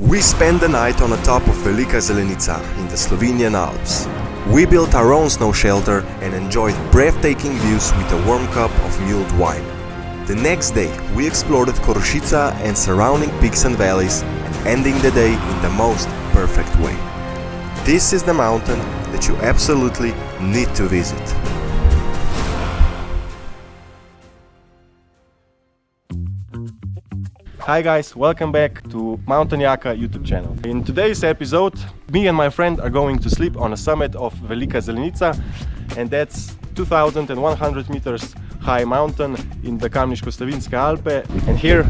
We spent the night on the top of Velika Zelenica in the Slovenian Alps. We built our own snow shelter and enjoyed breathtaking views with a warm cup of mulled wine. The next day we explored Korošica and surrounding peaks and valleys, and ending the day in the most perfect way. This is the mountain that you absolutely need to visit. Hi guys, welcome back to Mountain Jaka YouTube channel. In today's episode, me and my friend are going to sleep on a summit of Velika Zelenica, and that's 2100 meters high mountain in the Kocbekov Alps. And here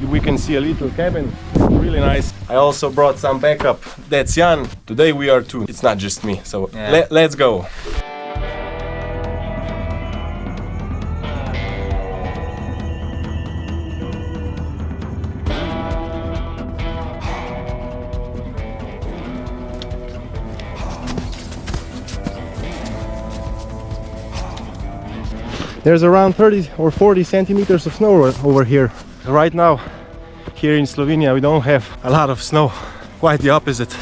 we can see a little cabin, really nice. I also brought some backup. That's Jan. Today we are two, it's not just me, so let's go. There's around 30 or 40 centimeters of snow over here. Right now, here in Slovenia, we don't have a lot of snow. Quite the opposite.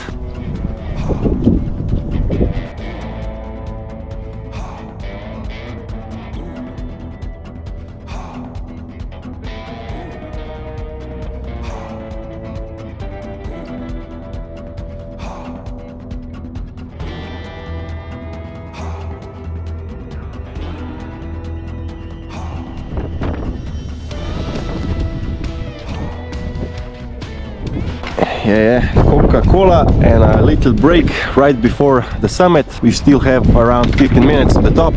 Coca-Cola and a little break right before the summit. We still have around 15 minutes to the top.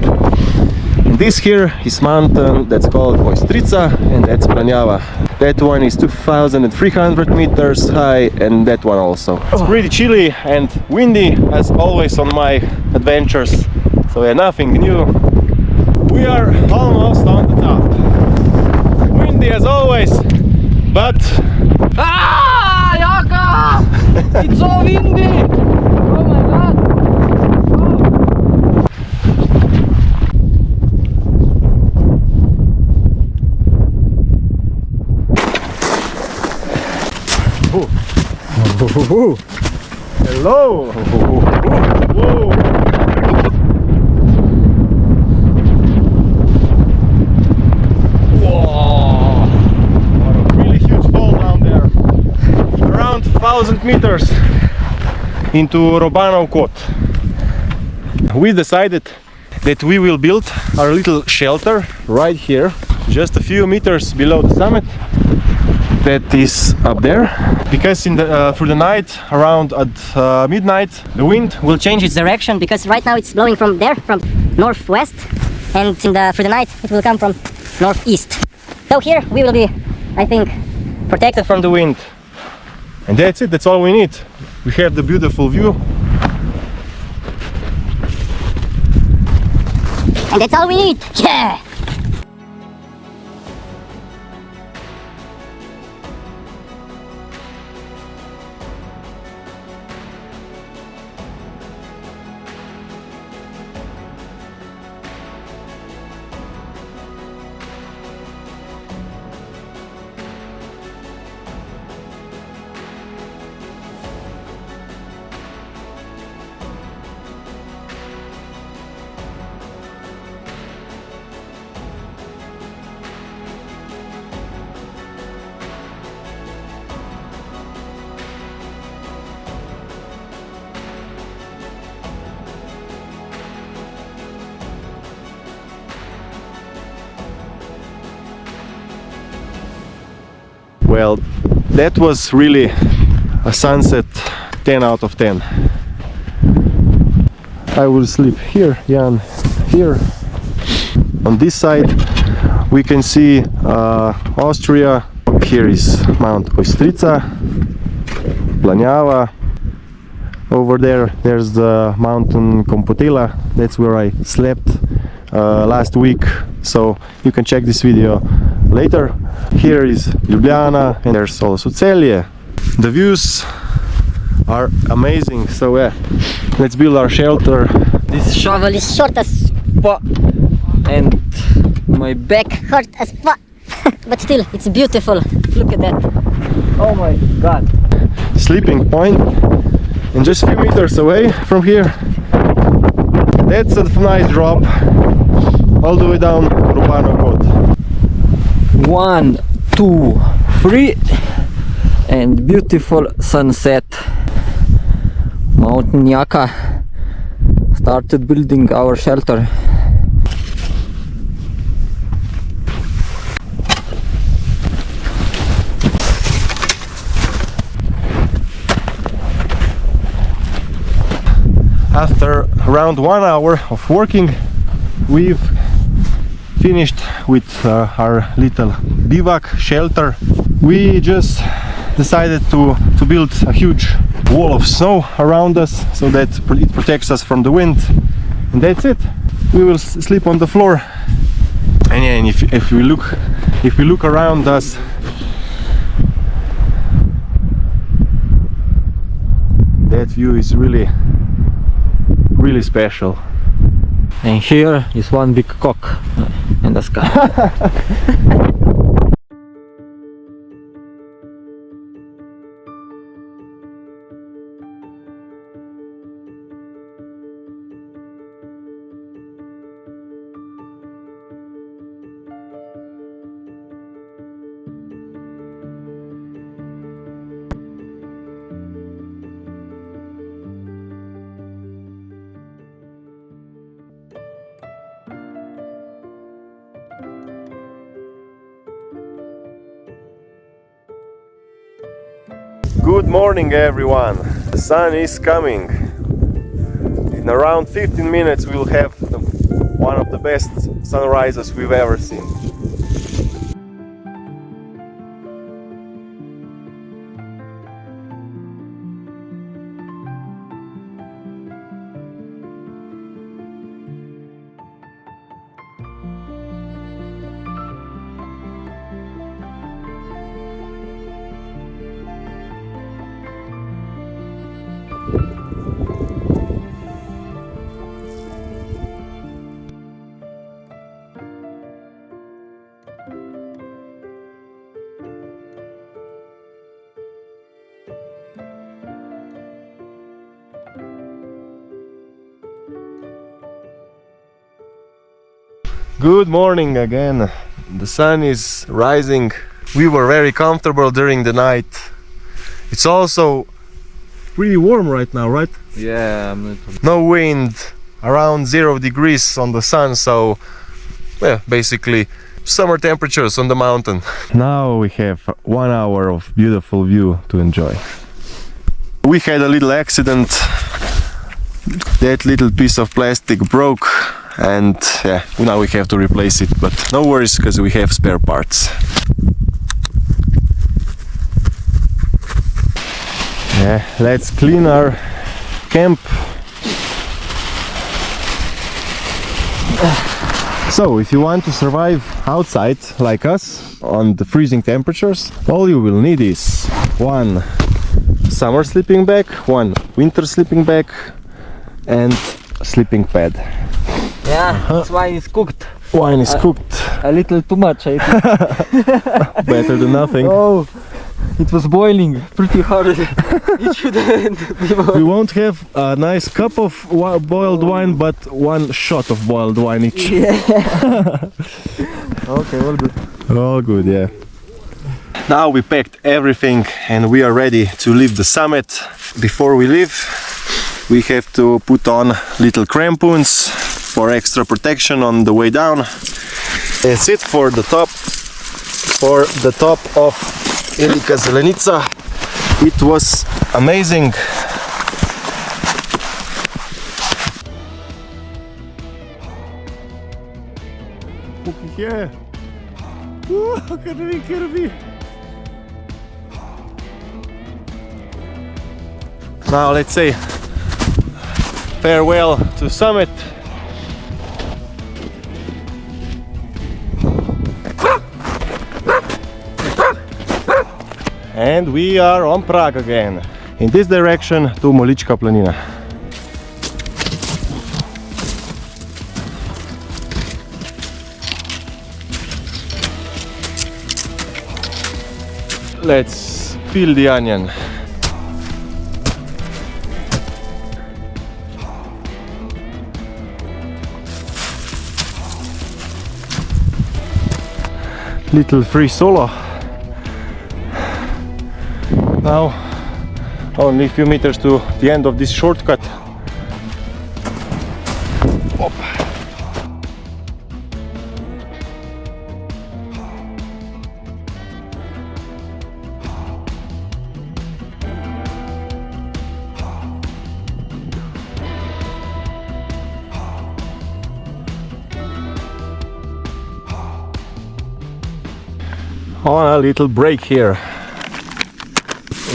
And this here is mountain that's called Korošica, and that's Planjava. That one is 2300 meters high, and that one also. It's pretty chilly and windy as always on my adventures, so yeah, nothing new. We are almost on the top. Windy as always, but it's so windy! Oh my god! oh. Hello! Whoa. Really huge fall down there. Around 1000 meters into Robanov Kot. We decided that we will build our little shelter right here, just a few meters below the summit. That is up there, because through the night, around at midnight, the wind will Change its direction, because right now it's blowing from there, from northwest, and through the night it will come from northeast. So here we will be, I think, protected from the wind. And that's it, that's all we need. We have the beautiful view. And that's all we need! Yeah! Well, that was really a sunset 10 out of 10. I will sleep here, Jan here. On this side we can see Austria. Here is Mount Korošica, Planjava. Over there's the mountain Compostela. That's where I slept last week, so you can check this video later. Here is Ljubljana, and there's also Celje. The views are amazing, so yeah, let's build our shelter. This shovel is short as fuck, and my back hurt as fuck. But still, it's beautiful. Look at that. Oh my god. sleeping point, and just a few meters away from here, that's a nice drop all the way down Rubano Kod. 1, 2, 3, and beautiful sunset. Mountain Yaka started building our shelter. After around 1 hour of working, we've finished with our little bivouac shelter. We just decided to build a huge wall of snow around us so that it protects us from the wind, and that's it. We will sleep on the floor, and if we look around us, that view is really special. And here is one big cock in the sky. Good morning, everyone. The sun is coming. In around 15 minutes we'll have one of the best sunrises we've ever seen. Good morning again. The sun is rising. We were very comfortable during the night. It's also really warm right now, right? Yeah, No wind, around 0 degrees on the sun, so well, basically summer temperatures on the mountain. Now we have 1 hour of beautiful view to enjoy. We had a little accident. That little piece of plastic broke, and yeah, now we have to replace it, but no worries because we have spare parts. Yeah, let's clean our camp. So if you want to survive outside like us on the freezing temperatures, all you will need is one summer sleeping bag, one winter sleeping bag, and a sleeping pad. Yeah, this wine is cooked. Wine is cooked. A little too much, I think. Better than nothing. Oh, it was boiling pretty hard. It shouldn't be boiled. We won't have a nice cup of boiled wine, but one shot of boiled wine each. Yeah. Okay, all good. All good, yeah. Now we packed everything and we are ready to leave the summit. Before we leave, we have to put on little crampons for extra protection on the way down. That's it for the top of Velika Zelenica. It was amazing. Yeah. Now let's say farewell to summit. And we are on Prague again. In this direction to Molička Planina. Let's peel the onion. Little free solo. Now only a few meters to the end of this shortcut. Op. On a little break here.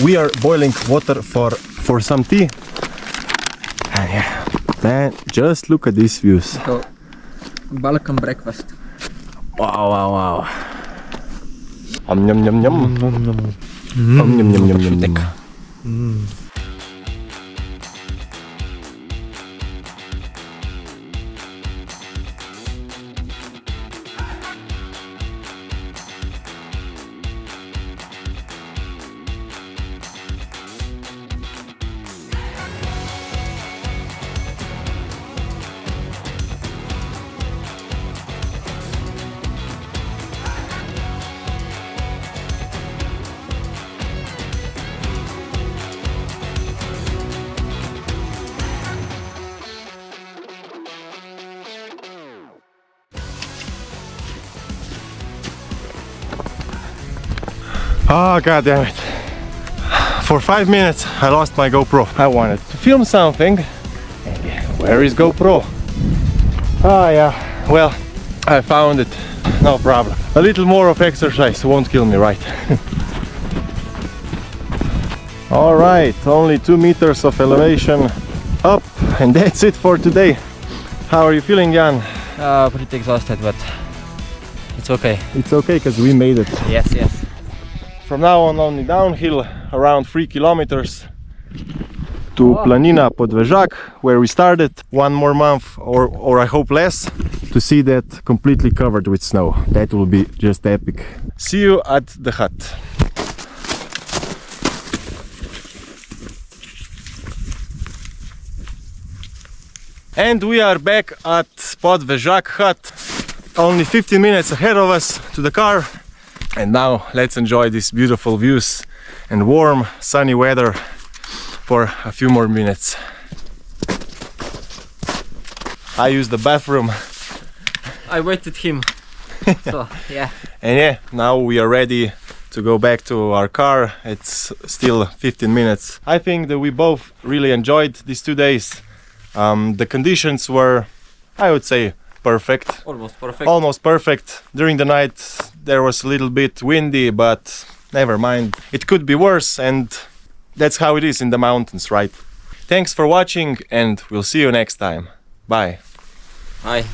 We are boiling water for some tea. And yeah, man, just look at these views. So, Balkan breakfast. Wow, wow, wow. Yum yum yum. Yum yum yum yum yum. Oh, god damn it. For 5 minutes I lost my GoPro. I wanted to film something. Where is GoPro? Ah, yeah, well, I found it. No problem. A little more of exercise won't kill me, right? Alright, only 2 meters of elevation up, and that's it for today. How are you feeling, Jan? Pretty exhausted, but it's okay. It's okay, because we made it. Yes, yes. From now on, only downhill, around 3 kilometers to Planina Podvežak, where we started. 1 more month, or I hope less, to see that completely covered with snow. That will be just epic. See you at the hut. And we are back at Podvežak hut. Only 15 minutes ahead of us to the car. And now let's enjoy these beautiful views and warm, sunny weather for a few more minutes. I used the bathroom. I waited him. So, yeah. And yeah, now we are ready to go back to our car. It's still 15 minutes. I think that we both really enjoyed these 2 days. The conditions were, I would say, perfect. Almost perfect. Almost perfect. During the night there was a little bit windy, but never mind. It could be worse, and that's how it is in the mountains, right? Thanks for watching, and we'll see you next time. Bye. Bye.